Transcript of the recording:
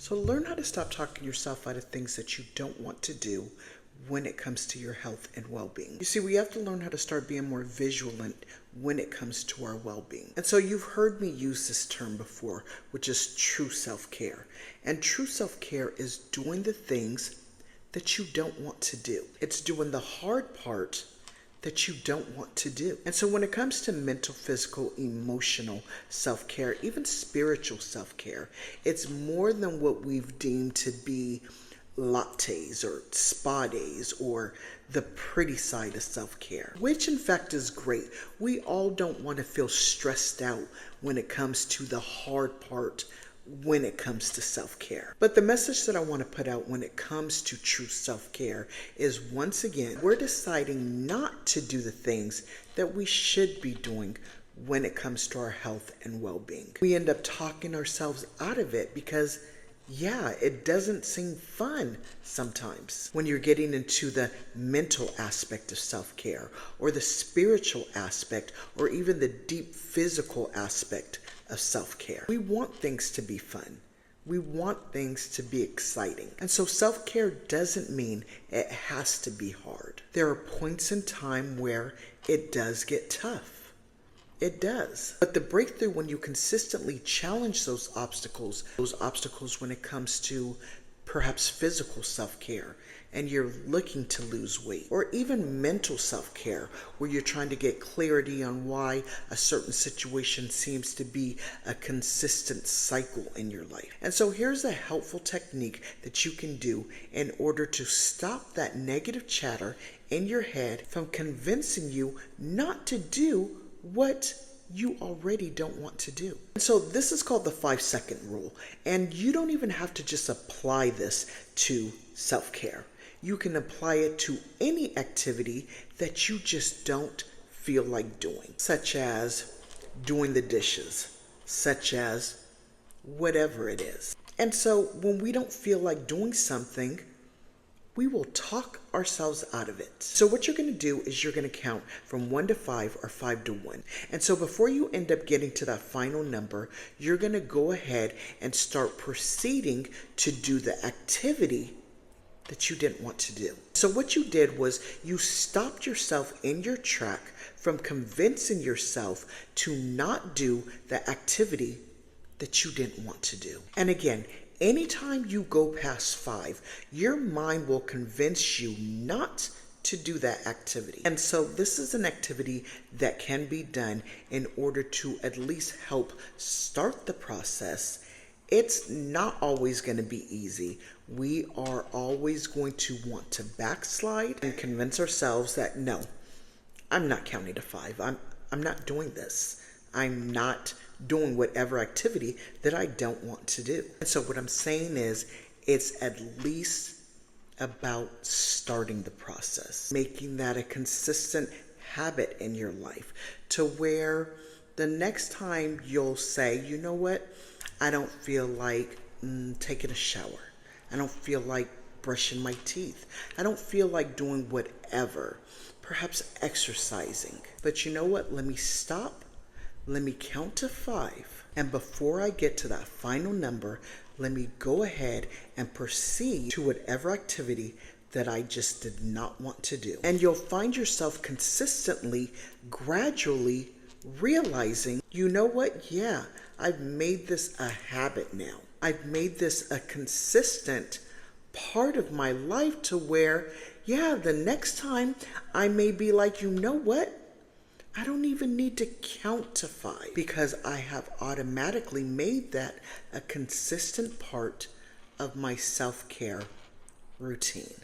So learn how to stop talking yourself out of things that you don't want to do when it comes to your health and well-being. You see, we have to learn how to start being more vigilant when it comes to our well-being. And so you've heard me use this term before, which is true self-care. And true self-care is doing the things that you don't want to do. It's doing the hard part that you don't want to do. And so when it comes to mental, physical, emotional self-care, even spiritual self-care, it's more than what we've deemed to be lattes or spa days or the pretty side of self-care, which in fact is great. We all don't want to feel stressed out when it comes to the hard part when it comes to self-care. But the message that I want to put out when it comes to true self-care is, once again, we're deciding not to do the things that we should be doing when it comes to our health and well-being. We end up talking ourselves out of it because it doesn't seem fun sometimes when you're getting into the mental aspect of self-care or the spiritual aspect or even the deep physical aspect of self-care. We want things to be fun. We want things to be exciting. And so self-care doesn't mean it has to be hard. There are points in time where it does get tough. It does. But the breakthrough, when you consistently challenge those obstacles when it comes to perhaps physical self-care, and you're looking to lose weight, or even mental self-care, where you're trying to get clarity on why a certain situation seems to be a consistent cycle in your life. And so here's a helpful technique that you can do in order to stop that negative chatter in your head from convincing you not to do what you already don't want to do. And so this is called the 5-second rule. And you don't even have to just apply this to self-care. You can apply it to any activity that you just don't feel like doing, such as doing the dishes, such as whatever it is. And so when we don't feel like doing something, we will talk ourselves out of it. So what you're going to do is you're going to count from 1 to 5 or 5 to 1. And so before you end up getting to that final number, you're going to go ahead and start proceeding to do the activity that you didn't want to do. So what you did was you stopped yourself in your track from convincing yourself to not do the activity that you didn't want to do. And again, anytime you go past 5, your mind will convince you not to do that activity. And so this is an activity that can be done in order to at least help start the process. It's not always going to be easy. We are always going to want to backslide and convince ourselves that no, I'm not counting to 5. I'm not doing this. I'm not doing whatever activity that I don't want to do. And so what I'm saying is, it's at least about starting the process, making that a consistent habit in your life to where the next time you'll say, you know what, I don't feel like taking a shower. I don't feel like brushing my teeth. I don't feel like doing whatever, perhaps exercising. But you know what, let me stop. Let me count to 5. And before I get to that final number, let me go ahead and proceed to whatever activity that I just did not want to do. And you'll find yourself consistently, gradually realizing, you know what? Yeah, I've made this a habit now. I've made this a consistent part of my life to where, the next time I may be like, you know what? I don't even need to count to 5 because I have automatically made that a consistent part of my self-care routine.